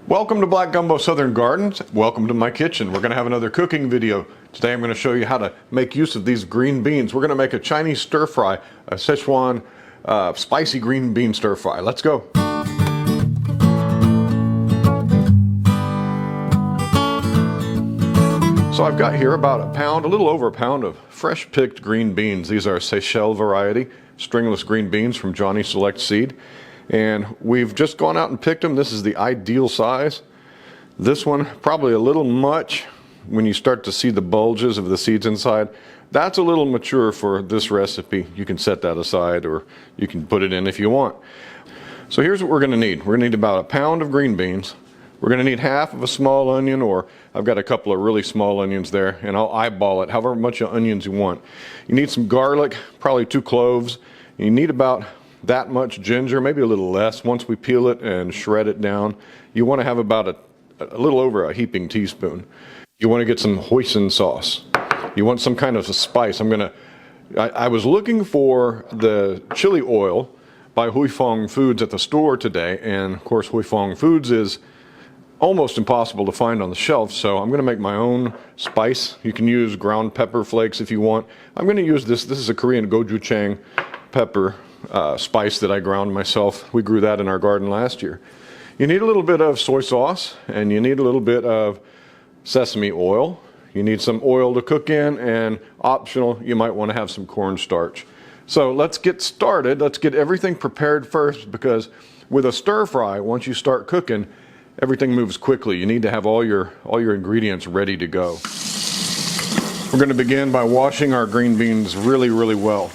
Welcome to Black Gumbo Southern Gardens. Welcome to my kitchen. We're going to have another cooking video. Today I'm going to show you how to make use of these green beans. We're going to make a Chinese stir fry, a Szechuan spicy green bean stir fry. Let's go. So I've got here about a pound, a little over a pound of fresh picked green beans. These are Seychelles variety, stringless green beans from Johnny Select Seed. And we've just gone out and picked them. This is the ideal size. This one, probably a little much when you start to see the bulges of the seeds inside. That's a little mature for this recipe. You can set that aside or you can put it in if you want. So here's what we're going to need. We're going to need about a pound of green beans. We're going to need half of a small onion, or I've got a couple of really small onions there, and I'll eyeball it, however much onions you want. You need some garlic, probably 2 cloves. You need about that much ginger, maybe a little less. Once we peel it and shred it down, you want to have about a little over a heaping teaspoon. You want to get some Hoisin sauce. You want some kind of a spice. I was looking for the chili oil by Hoisin Foods at the store today, and of course Hoisin Foods is almost impossible to find on the shelf, so I'm going to make my own spice. You can use ground pepper flakes if you want. I'm going to use this. This is a Korean gochujang pepper spice that I ground myself. We grew that in our garden last year. You need a little bit of soy sauce, and you need a little bit of sesame oil. You need some oil to cook in, and optional, you might want to have some cornstarch. So let's get started. Let's get everything prepared first, because with a stir fry, once you start cooking, everything moves quickly. You need to have all your ingredients ready to go. We're going to begin by washing our green beans really, really well.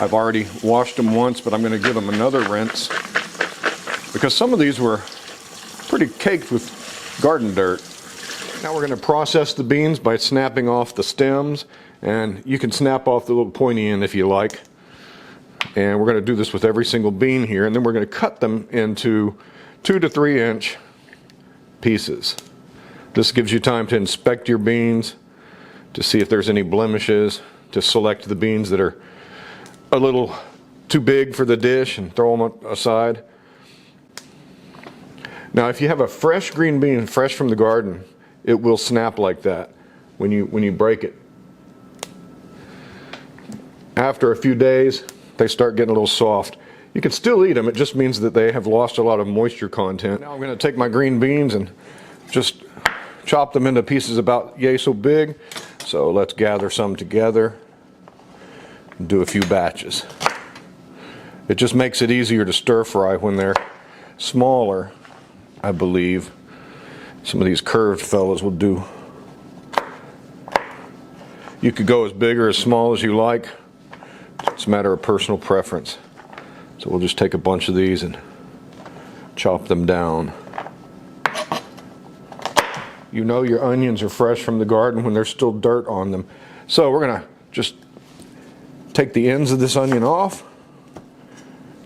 I've already washed them once, but I'm going to give them another rinse because some of these were pretty caked with garden dirt. Now we're going to process the beans by snapping off the stems, and you can snap off the little pointy end if you like. And we're going to do this with every single bean here, and then we're going to cut them into 2 to 3 inch pieces. This gives you time to inspect your beans, to see if there's any blemishes, to select the beans that are a little too big for the dish and throw them aside. Now if you have a fresh green bean, fresh from the garden, it will snap like that when you break it. After a few days, they start getting a little soft. You can still eat them, it just means that they have lost a lot of moisture content. Now I'm going to take my green beans and just chop them into pieces about yay so big. So let's gather some together and do a few batches. It just makes it easier to stir fry when they're smaller, I believe. Some of these curved fellows will do. You could go as big or as small as you like. It's a matter of personal preference. So we'll just take a bunch of these and chop them down. You know your onions are fresh from the garden when there's still dirt on them. So we're going to just take the ends of this onion off,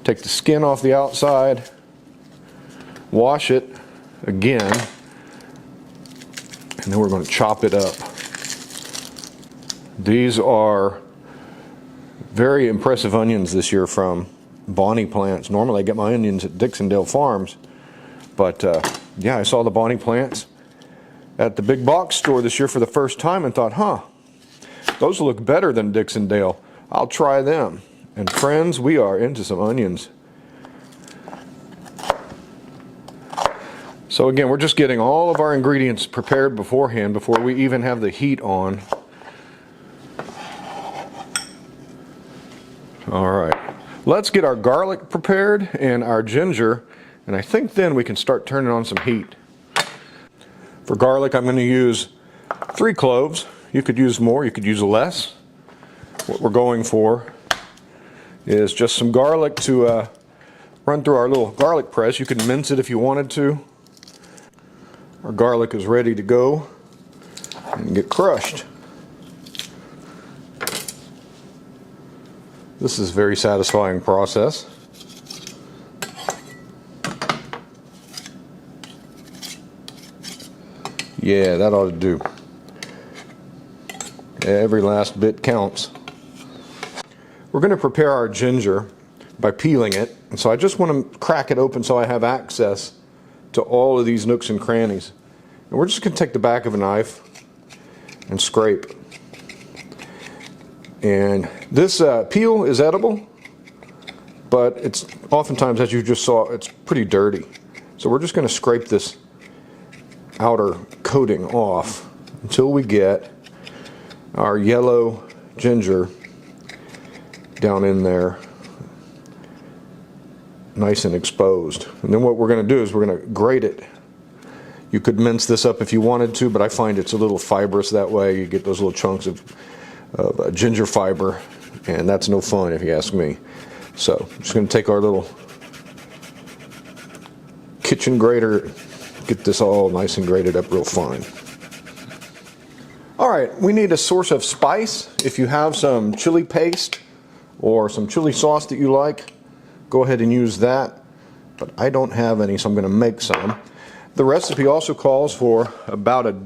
take the skin off the outside, wash it again, and then we're going to chop it up. These are very impressive onions this year from Bonnie plants. Normally I get my onions at Dixondale Farms, but yeah, I saw the Bonnie plants at the big box store this year for the first time and thought, those look better than Dixondale. I'll try them. And friends, we are into some onions. So again, we're just getting all of our ingredients prepared beforehand before we even have the heat on. All right. Let's get our garlic prepared and our ginger, and I think then we can start turning on some heat. For garlic, I'm going to use 3 cloves. You could use more, you could use less. What we're going for is just some garlic to run through our little garlic press. You can mince it if you wanted to. Our garlic is ready to go and get crushed. This is a very satisfying process. Yeah, that ought to do. Every last bit counts. We're going to prepare our ginger by peeling it, and so I just want to crack it open so I have access to all of these nooks and crannies. And we're just going to take the back of a knife and scrape. And this peel is edible, but it's oftentimes, as you just saw, it's pretty dirty. So we're just going to scrape this outer coating off until we get our yellow ginger down in there, nice and exposed. And then what we're going to do is we're going to grate it. You could mince this up if you wanted to, but I find it's a little fibrous that way. You get those little chunks of ginger fiber, and that's no fun if you ask me. So I'm just going to take our little kitchen grater, get this all nice and grated up real fine. All right, we need a source of spice. If you have some chili paste or some chili sauce that you like, go ahead and use that. But I don't have any, so I'm going to make some. The recipe also calls for about a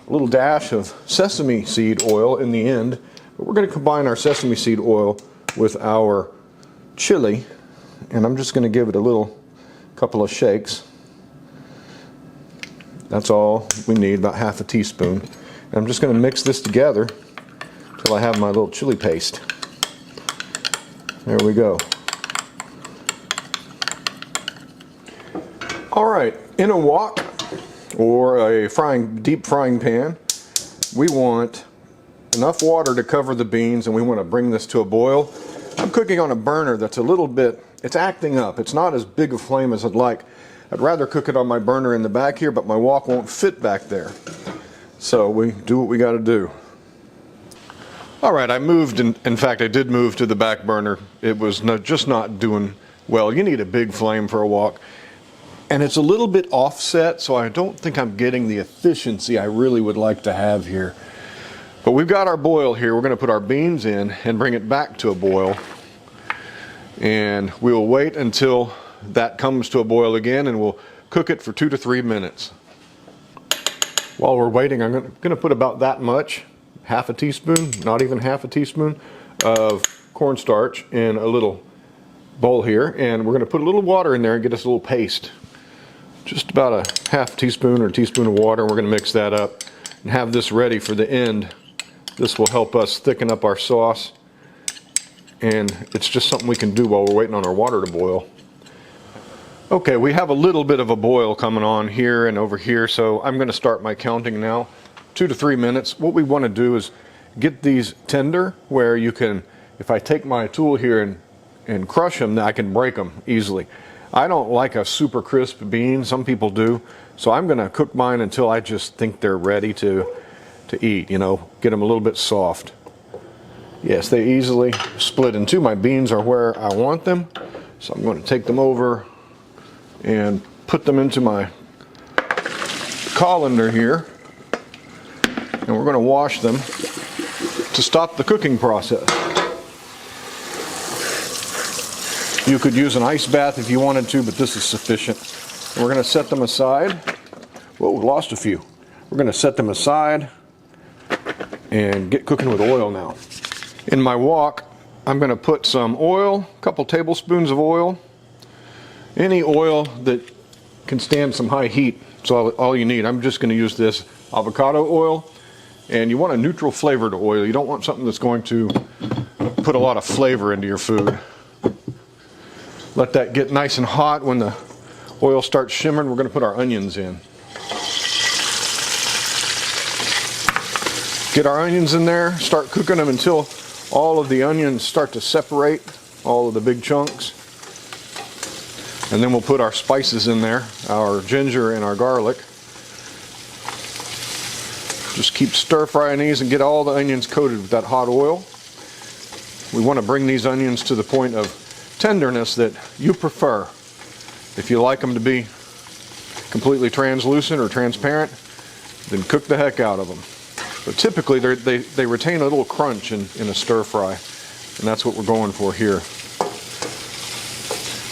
little dash of sesame seed oil in the end. But we're going to combine our sesame seed oil with our chili, and I'm just going to give it a couple of shakes. That's all we need, about half a teaspoon. And I'm just going to mix this together until I have my little chili paste. There we go. All right, in a wok or a deep frying pan, we want enough water to cover the beans, and we want to bring this to a boil. I'm cooking on a burner that's a little bit, it's acting up. It's not as big a flame as I'd like. I'd rather cook it on my burner in the back here, but my wok won't fit back there. So we do what we got to do. All right, I moved, in fact, I did move to the back burner. It was just not doing well. You need a big flame for a wok. And it's a little bit offset, so I don't think I'm getting the efficiency I really would like to have here. But we've got our boil here. We're going to put our beans in and bring it back to a boil. And we'll wait until that comes to a boil again, and we'll cook it for 2 to 3 minutes. While we're waiting, I'm going to put about that much, half a teaspoon, not even half a teaspoon, of cornstarch in a little bowl here. And we're going to put a little water in there and get us a little paste. Just about a half teaspoon or a teaspoon of water. We're going to mix that up and have this ready for the end. This will help us thicken up our sauce, and it's just something we can do while we're waiting on our water to boil. Okay, we have a little bit of a boil coming on here and over here, so I'm going to start my counting now. 2 to 3 minutes. What we want to do is get these tender where you can, if I take my tool here and crush them, I can break them easily. I don't like a super crisp bean. Some people do. So I'm going to cook mine until I just think they're ready to eat, you know, get them a little bit soft. Yes, they easily split in two. My beans are where I want them. So I'm going to take them over and put them into my colander here. And we're going to wash them to stop the cooking process. You could use an ice bath if you wanted to, but this is sufficient. And we're going to set them aside. Whoa, we lost a few. We're going to set them aside and get cooking with oil now. In my wok, I'm going to put some oil, a couple tablespoons of oil. Any oil that can stand some high heat, so all you need. I'm just going to use this avocado oil. And you want a neutral flavored oil. You don't want something that's going to put a lot of flavor into your food. Let that get nice and hot. When the oil starts shimmering, we're going to put our onions in. Get our onions in there, start cooking them until all of the onions start to separate, all of the big chunks. And then we'll put our spices in there, our ginger and our garlic. Just keep stir frying these and get all the onions coated with that hot oil. We want to bring these onions to the point of tenderness that you prefer. If you like them to be completely translucent or transparent, then cook the heck out of them. But typically they retain a little crunch in a stir fry, and that's what we're going for here.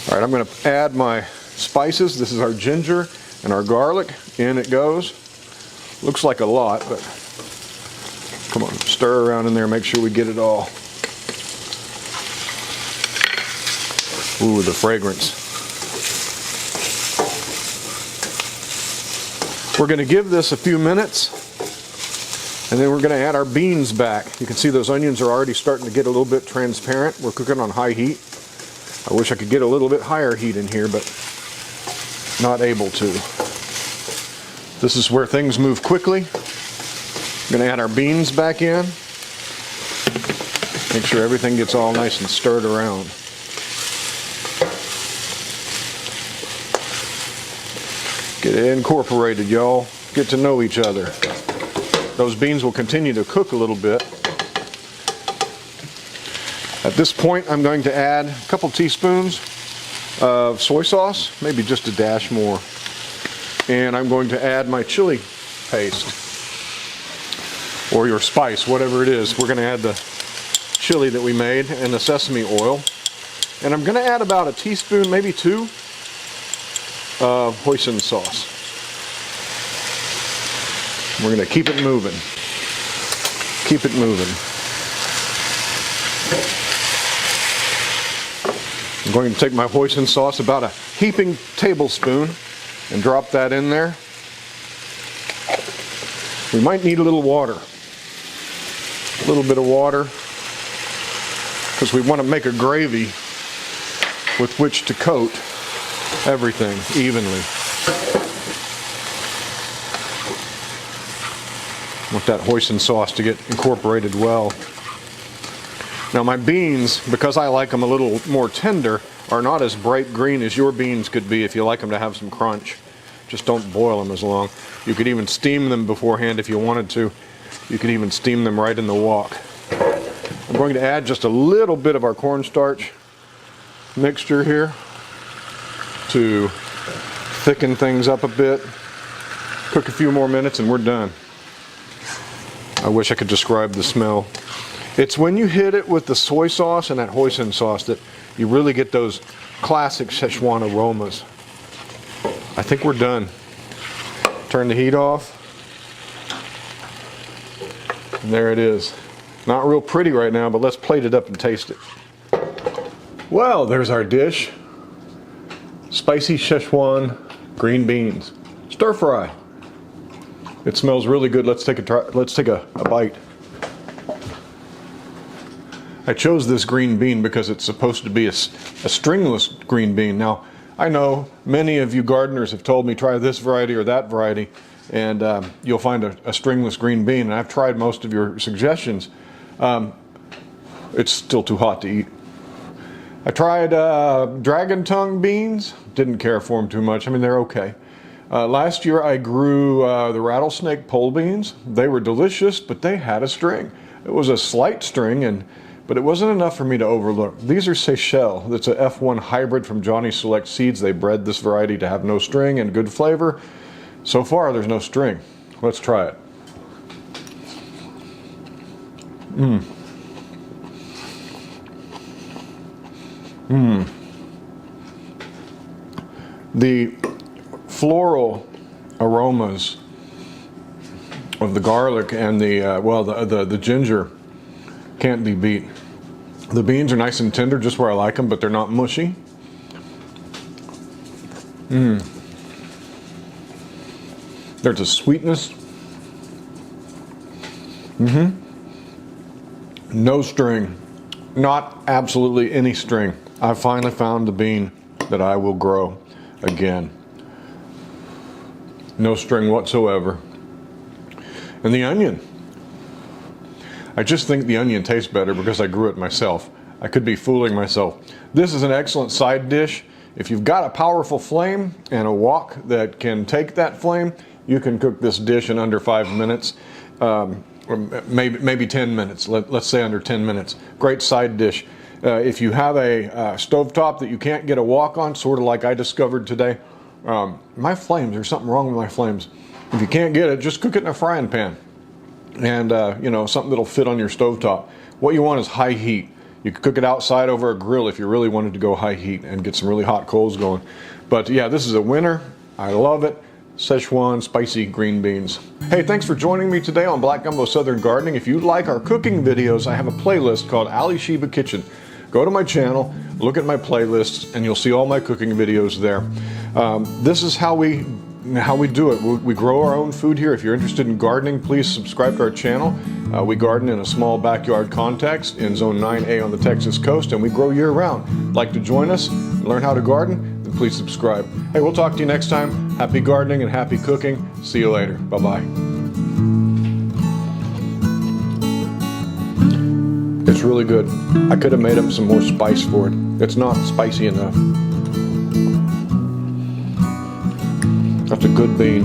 All right, I'm going to add my spices. This is our ginger and our garlic. In it goes. Looks like a lot, but come on, stir around in there, make sure we get it all. Ooh, the fragrance. We're going to give this a few minutes, and then we're going to add our beans back. You can see those onions are already starting to get a little bit transparent. We're cooking on high heat. I wish I could get a little bit higher heat in here, but not able to. This is where things move quickly. We're going to add our beans back in. Make sure everything gets all nice and stirred around. Get it incorporated, y'all. Get to know each other. Those beans will continue to cook a little bit. At this point, I'm going to add a couple teaspoons of soy sauce, maybe just a dash more. And I'm going to add my chili paste, or your spice, whatever it is. We're going to add the chili that we made and the sesame oil. And I'm going to add about a teaspoon, maybe two, of Hoisin sauce. We're going to keep it moving. Keep it moving. I'm going to take my Hoisin sauce, about a heaping tablespoon, and drop that in there. We might need a little water. A little bit of water, because we want to make a gravy with which to coat everything evenly. Want that Hoisin sauce to get incorporated well. Now my beans, because I like them a little more tender, are not as bright green as your beans could be if you like them to have some crunch. Just don't boil them as long. You could even steam them beforehand if you wanted to. You could even steam them right in the wok. I'm going to add just a little bit of our cornstarch mixture here to thicken things up a bit. Cook a few more minutes and we're done. I wish I could describe the smell. It's when you hit it with the soy sauce and that Hoisin sauce that you really get those classic Szechuan aromas. I think we're done. Turn the heat off. And there it is. Not real pretty right now, but let's plate it up and taste it. Well, there's our dish. Spicy Szechuan green beans. Stir fry. It smells really good. Let's take a bite. I chose this green bean because it's supposed to be a stringless green bean. Now, I know many of you gardeners have told me try this variety or that variety, and you'll find a stringless green bean. And I've tried most of your suggestions. It's still too hot to eat. I tried dragon tongue beans. Didn't care for them too much. I mean, they're okay. Last year I grew the rattlesnake pole beans. They were delicious, but they had a string. It was a slight string, but it wasn't enough for me to overlook. These are Seychelles. It's a F1 hybrid from Johnny Select Seeds. They bred this variety to have no string and good flavor. So far, there's no string. Let's try it. The floral aromas of the garlic and the ginger can't be beat. The beans are nice and tender, just where I like them, but they're not mushy. There's a sweetness. No string. Not absolutely any string. I finally found the bean that I will grow again. No string whatsoever. And the onion. I just think the onion tastes better because I grew it myself. I could be fooling myself. This is an excellent side dish. If you've got a powerful flame and a wok that can take that flame, you can cook this dish in under 5 minutes, or maybe 10 minutes. Let's say under 10 minutes. Great side dish. If you have a stovetop that you can't get a wok on, sort of like I discovered today, my flames, there's something wrong with my flames. If you can't get it, just cook it in a frying pan. And something that'll fit on your stovetop. What you want is high heat. You could cook it outside over a grill if you really wanted to go high heat and get some really hot coals going. But yeah, this is a winner. I love it. Szechuan spicy green beans. Hey, thanks for joining me today on Black Gumbo Southern Gardening. If you like our cooking videos, I have a playlist called Ali Sheba Kitchen. Go to my channel, look at my playlists, and you'll see all my cooking videos there. This is how we how we do it. We grow our own food here. If you're interested in gardening, please subscribe to our channel. We garden in a small backyard context in Zone 9A on the Texas coast, and we grow year-round. Like to join us and learn how to garden? Then please subscribe. Hey, we'll talk to you next time. Happy gardening and happy cooking. See you later. Bye-bye. It's really good. I could have made up some more spice for it. It's not spicy enough. That's a good bean.